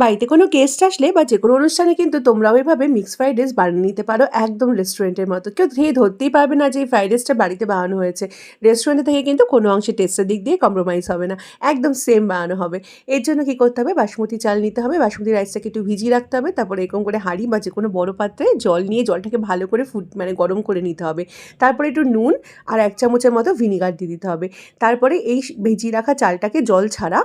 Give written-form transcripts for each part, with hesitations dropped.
বাড়িতে কোনো গেস্ট আসলে বা যেকোনো অনুষ্ঠানে কিন্তু তোমরাও এভাবে মিক্সড ফ্রাইড রাইস বানিয়ে নিতে পারো একদম রেস্টুরেন্টের মতো। কেউ ধরতেই পারবে না যে এই ফ্রাইড রাইসটা বাড়িতে বানানো হয়েছে। রেস্টুরেন্টে থেকে কিন্তু কোনো অংশে টেস্টের দিক দিয়ে কম্প্রোমাইজ হবে না। একদম সেম বানানো হবে। এর জন্য কী করতে হবে, বাসমতি চাল নিতে হবে। বাসমতি রাইসটাকে একটু ভিজিয়ে রাখতে হবে। তারপরে এরকম করে হাঁড়ি বা যেকোনো বড় পাত্রে জল নিয়ে জলটাকে ভালো করে গরম করে নিতে হবে। তারপরে একটু নুন আর 1 চামচের মতো ভিনিগার দিয়ে দিতে হবে। তারপরে এই ভিজিয়ে রাখা চালটাকে জল ছাড়া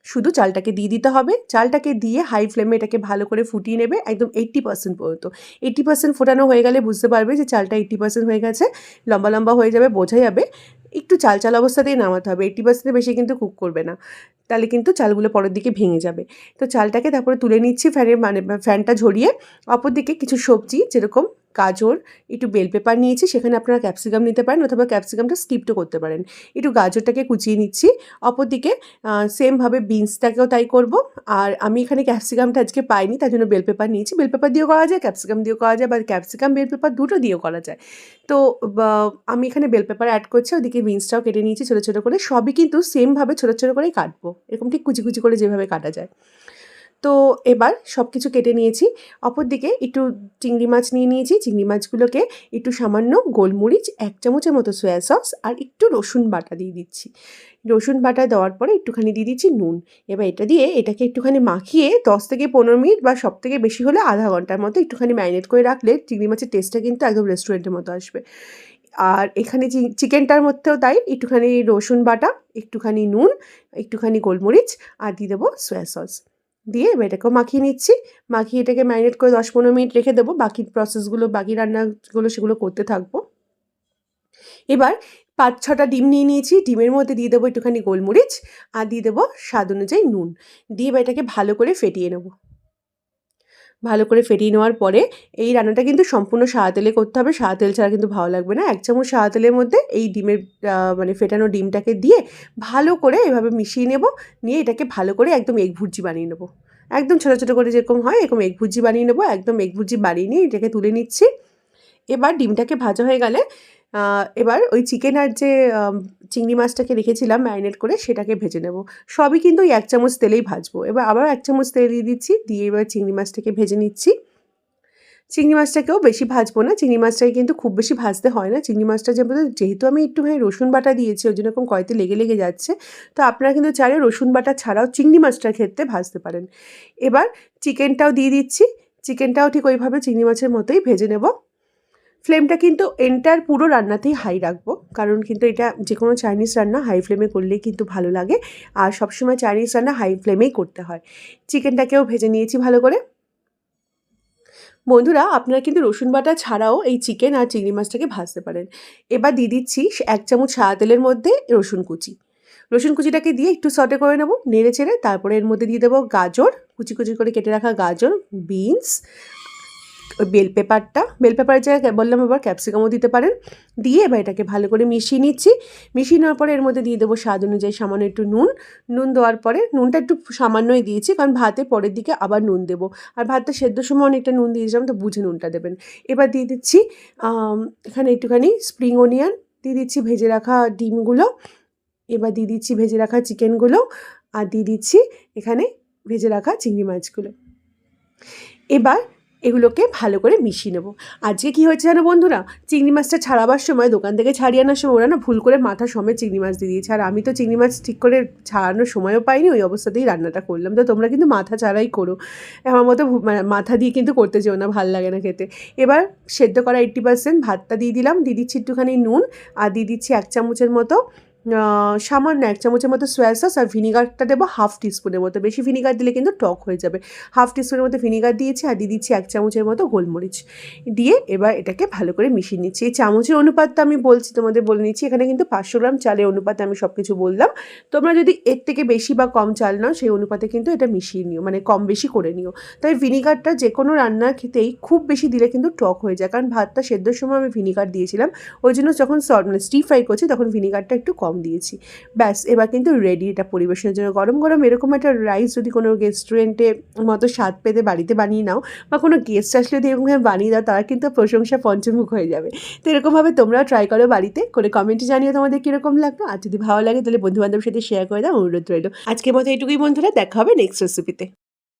শুধু চালটাকে দিয়ে দিতে হবে। চালটাকে দিয়ে হাই ফ্লেমে এটাকে ভালো করে ফুটিয়ে নেবে একদম 80% পর্যন্ত। 80% ফোটানো হয়ে গেলে বুঝতে পারবে যে চালটা 80% হয়ে গেছে। লম্বা লম্বা হয়ে যাবে, বোঝা যাবে। একটু চাল চাল অবস্থাতেই নামাতে হবে। 80% এর বেশি কিন্তু কুক করবে না। তাহলে কিন্তু চালগুলো পরের দিকে ভেঙে যাবে। তো চালটাকে তারপরে তুলে নিচ্ছি ফ্যানটা ঝরিয়ে। অপরদিকে কিছু সবজি যেরকম গাজর, একটু বেল পেপার নিয়েছি, সেখানে আপনারা ক্যাপসিকাম নিতে পারেন অথবা ক্যাপসিকামটা স্কিপও করতে পারেন। একটু গাজরটাকে কুচিয়ে নিচ্ছি। অপরদিকে সেমভাবে বিনসটাকেও তাই করব। আর আমি এখানে ক্যাপসিকামটা আজকে পাইনি, তার জন্য বেল পেপার নিয়েছি। বেল পেপার দিয়েও করা যায়, ক্যাপসিকাম দিয়েও করা যায়, বা ক্যাপসিকাম বেল পেপার দুটো দিয়েও করা যায়। তো আমি এখানে বেল পেপার অ্যাড করছি, ওদিকে বিনসটাও কেটে নিয়েছি ছোটো ছোটো করে। সবই কিন্তু সেমভাবে ছোটো ছোটো করেই কাটবো, এরকম ঠিক কুচি কুচি করে যেভাবে কাটা যায়। তো এবার সব কিছু কেটে নিয়েছি। অপরদিকে একটু চিংড়ি মাছ নিয়ে নিয়েছি। চিংড়ি মাছগুলোকে একটু সামান্য গোলমরিচ, 1 চামচের মতো সয়া সস আর একটু রসুন বাটা দিয়ে দিচ্ছি। রসুন বাটা দেওয়ার পরে একটুখানি দিয়ে দিচ্ছি নুন। এবার এটা দিয়ে এটাকে একটুখানি মাখিয়ে 10 থেকে 15 মিনিট বা সবথেকে বেশি হলে আধা ঘন্টার মতো একটুখানি ম্যারিনেট করে রাখলে চিংড়ি মাছের টেস্টটা কিন্তু একদম রেস্টুরেন্টের মতো আসবে। আর এখানে চিকেনটার মধ্যেও তাই, একটুখানি রসুন বাটা, একটুখানি নুন, একটুখানি গোলমরিচ আর দিয়ে দেবো সয়া সস। দিয়ে এবার এটাকেও মাখিয়ে নিচ্ছি। মাখিয়ে এটাকে ম্যারিনেট করে 10-15 মিনিট রেখে দেবো। বাকি প্রসেসগুলো, বাকি রান্নাগুলো সেগুলো করতে থাকবো। এবার 5-6টা ডিম নিয়ে নিয়েছি। ডিমের মধ্যে দিয়ে দেবো একটুখানি গোলমরিচ আর দিয়ে দেবো স্বাদ অনুযায়ী নুন। দিয়ে এবার এটাকে ভালো করে ফেটিয়ে নেব। ভালো করে ফেটিয়ে নেওয়ার পরে এই রান্নাটা কিন্তু সম্পূর্ণ সাদা তেলে করতে হবে। সাদা তেল ছাড়া কিন্তু ভালো লাগবে না। 1 চামচ সাদা তেলের মধ্যে এই ডিমের ফেটানো ডিমটাকে দিয়ে ভালো করে এভাবে মিশিয়ে নেব। নিয়ে এটাকে ভালো করে একদম এগ ভুর্জি বানিয়ে নেব। একদম ছোটো ছোটো করে যেরকম হয় এরকম এগ ভুর্জি বানিয়ে নেব। একদম এগ ভুর্জি বানিয়ে নিয়ে এটাকে তুলে নিচ্ছি। এবার ডিমটাকে ভাজা হয়ে গেলে এবার ওই চিকেন আর যে চিংড়ি মাছটাকে রেখেছিলাম ম্যারিনেট করে সেটাকে ভেজে নেব। সবই কিন্তু ওই 1 চামচ তেলেই ভাজবো। এবার আবার 1 চামচ তেল দিয়ে দিচ্ছি। দিয়ে এবার চিংড়ি মাছটাকে ভেজে নিচ্ছি। চিংড়ি মাছটাকেও বেশি ভাজবো না। চিংড়ি মাছটাকে কিন্তু খুব বেশি ভাজতে হয় না। চিংড়ি মাছটা যেহেতু আমি একটুখানি রসুন বাটা দিয়েছি, ওই জন্য এরকম কড়াইতে লেগে লেগে যাচ্ছে। তো আপনারা কিন্তু চাইলে রসুন বাটা ছাড়াও চিংড়ি মাছটার ক্ষেত্রে ভাজতে পারেন। এবার চিকেনটাও দিয়ে দিচ্ছি। চিকেনটাও ঠিক ওইভাবে চিংড়ি মাছের মতোই ভেজে নেব। ফ্লেমটা কিন্তু এন্টার পুরো রান্নাতেই হাই রাখবো, কারণ কিন্তু এটা যে কোনো চাইনিজ রান্না হাই ফ্লেমে করলেই কিন্তু ভালো লাগে। আর সবসময় চাইনিজ রান্না হাই ফ্লেমেই করতে হয়। চিকেনটাকেও ভেজে নিয়েছি ভালো করে। বন্ধুরা, আপনারা কিন্তু রসুন বাটা ছাড়াও এই চিকেন আর চিংড়ি মাছটাকে ভাজতে পারেন। এবার দিয়ে দিচ্ছি 1 চামচ সাদা তেলের মধ্যে রসুন কুচি। রসুন কুচিটাকে দিয়ে একটু সটে করে নেব নেড়ে চেড়ে। তারপরে এর মধ্যে দিয়ে দেবো গাজর, কুচি কুচি করে কেটে রাখা গাজর, বিনস, ওই বেল পেপারের জায়গায় বললাম আবার ক্যাপসিকামও দিতে পারেন। দিয়ে এবার এটাকে ভালো করে মিশিয়ে নিচ্ছি। মিশিয়ে নেওয়ার পরে এর মধ্যে দিয়ে দেবো স্বাদ অনুযায়ী সামান্য একটু নুন। নুন দেওয়ার পরে নুনটা একটু সামান্যই দিয়েছি, কারণ ভাতে পরের দিকে আবার নুন দেবো। আর ভাতটা সেদ্ধর সময় অনেকটা নুন দিয়েছিলাম, তো বুঝে নুনটা দেবেন। এবার দিয়ে দিচ্ছি এখানে একটুখানি স্প্রিং অনিয়ন, দিয়ে দিচ্ছি ভেজে রাখা ডিমগুলো। এবার দিয়ে দিচ্ছি ভেজে রাখা চিকেনগুলো আর দিয়ে দিচ্ছি এখানে ভেজে রাখা চিংড়ি মাছগুলো। এবার এগুলোকে ভালো করে মিশিয়ে নেব। আজকে কী হয়েছে জানো বন্ধুরা, চিংড়ি মাছটা ছাড়াবার সময়, দোকান থেকে ছাড়িয়ে আনার সময় ওরা না ভুল করে মাথা সমেত চিংড়ি মাছ দিয়ে দিয়েছে। আর আমি তো চিংড়ি মাছ ঠিক করে ছাড়ানোর সময়ও পাইনি, ওই অবস্থাতেই রান্নাটা করলাম। তো তোমরা কিন্তু মাথা ছাড়াই করো, আমার মতো মাথা দিয়ে কিন্তু করতে যেও না, ভাল লাগে না খেতে। এবার সেদ্ধ করা 80% ভাতটা দিয়ে দিলাম। দিয়ে দিচ্ছি একটুখানি নুন আর দিয়ে দিচ্ছি 1 চামচের মতো সামান্য 1 চামচের মতো সয়া সস, আর ভিনিগারটা দেবো 1/2 টিস্পুনের মতো। বেশি ভিনিগার দিলে কিন্তু টক হয়ে যাবে। 1/2 টিস্পুনের মতো ভিনিগার দিয়েছি আর দিয়ে দিচ্ছি 1 চামচের মতো গোলমরিচ। দিয়ে এবার এটাকে ভালো করে মিশিয়ে নিচ্ছি। এই চামচের অনুপাতটা আমি বলছি, তোমাদের বলে নিচ্ছি। এখানে কিন্তু 500 গ্রাম চালের অনুপাতে আমি সব কিছু বললাম। তোমরা যদি এর থেকে বেশি বা কম চাল নাও, সেই অনুপাতে কিন্তু এটা মিশিয়ে নিও, মানে কম বেশি করে নিও। তাই ভিনিগারটা যে কোনো রান্নার খেতেই খুব বেশি দিলে কিন্তু টক হয়ে যায়, কারণ ভাতটা সেদ্ধর সময় আমি ভিনিগার দিয়েছিলাম। ওই জন্য যখন স্টির ফ্রাই করছি তখন ভিনিগারটা একটু কম দিয়েছি। ব্যাস, এবার কিন্তু রেডি এটা পরিবেশনের জন্য। গরম গরম এরকম একটা রাইস যদি কোনো রেস্টুরেন্টে মতো স্বাদ পেতে বাড়িতে বানিয়ে নাও, বা কোনো গেস্ট আসলে যদি এরকমভাবে বানিয়ে দাও, তারা কিন্তু প্রশংসা পঞ্চমুখ হয়ে যাবে। তো এরকমভাবে তোমরাও ট্রাই করো বাড়িতে করে, কমেন্টে জানিও তোমাদের কীরকম লাগলো। আর যদি ভালো লাগে তাহলে বন্ধুবান্ধবের সাথে শেয়ার করে দাও, অনুরোধ রইল। আজকের মতো এটুকুই বন্ধুরা, দেখা হবে নেক্সট রেসিপিতে।